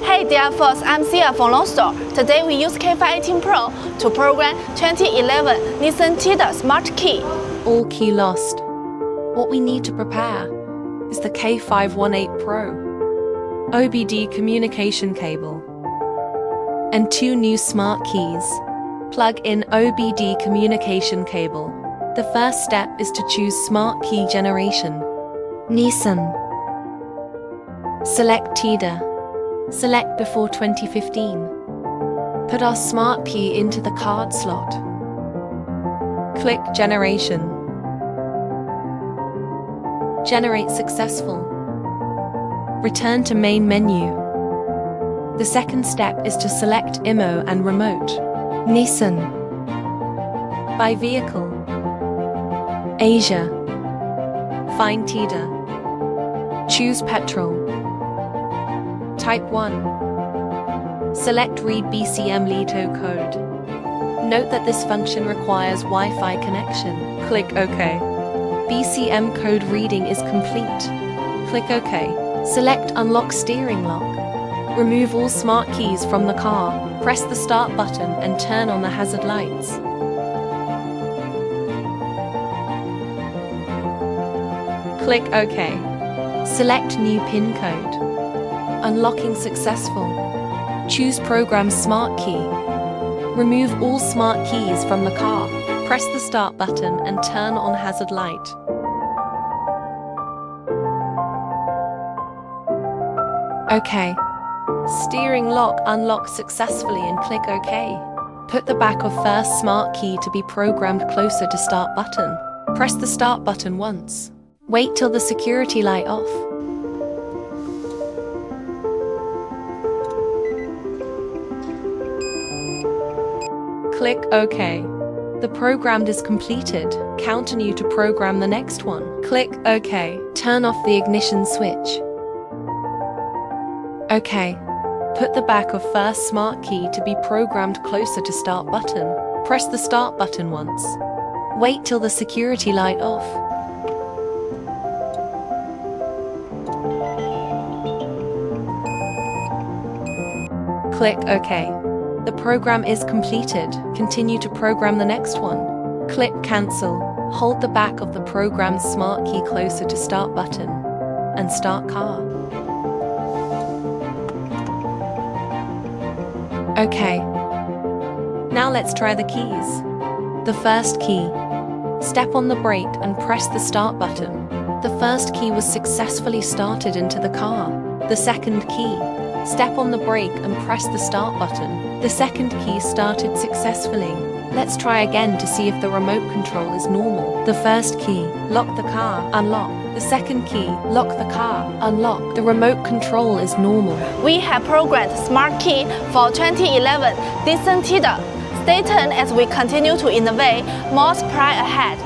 Hey dear folks, I'm Sia from Lonsdor. Today we use K518 Pro to program 2011 Nissan Tiida Smart Key. All key lost. What we need to prepare is the K518 Pro, OBD communication cable, and 2 new smart keys. Plug in OBD communication cable. The first step is to choose smart key generation. Nissan. Select Tiida. Select before 2015. Put our smart key into the card slot. Click Generation. Generate successful. Return to main menu. The second step is to select IMO and remote. Nissan. By vehicle. Asia. Find Tiida. Choose petrol. Type 1. Select Read BCM LITO code. Note that this function requires Wi-Fi connection. Click OK. BCM code reading is complete. Click OK. Select Unlock steering lock. Remove all smart keys from the car. Press the start button and turn on the hazard lights. Click OK. Select new PIN code. Unlocking successful. Choose Program Smart Key. Remove all smart keys from the car. Press the start button and turn on hazard light. OK. Steering lock unlocked successfully and click OK. Put the back of first smart key to be programmed closer to start button. Press the start button once. Wait till the security light off. Click OK. The program is completed. Continue to program the next one. Click OK. Turn off the ignition switch. OK. Put the back of first smart key to be programmed closer to start button. Press the start button once. Wait till the security light off. Click OK. The program is completed. Continue to program the next one. Click Cancel. Hold the back of the programmed smart key closer to start button and start car. OK. Now let's try the keys. The first key. Step on the brake and press the start button. The first key was successfully started into the car. The second key. Step on the brake and press the start button. The second key started successfully. Let's try again to see if the remote control is normal. The first key. Lock the car. Unlock. The second key. Lock the car. Unlock. The remote control is normal. We have programmed Smart Key for 2011 Nissan Tiida. Stay tuned as we continue to innovate more supply ahead.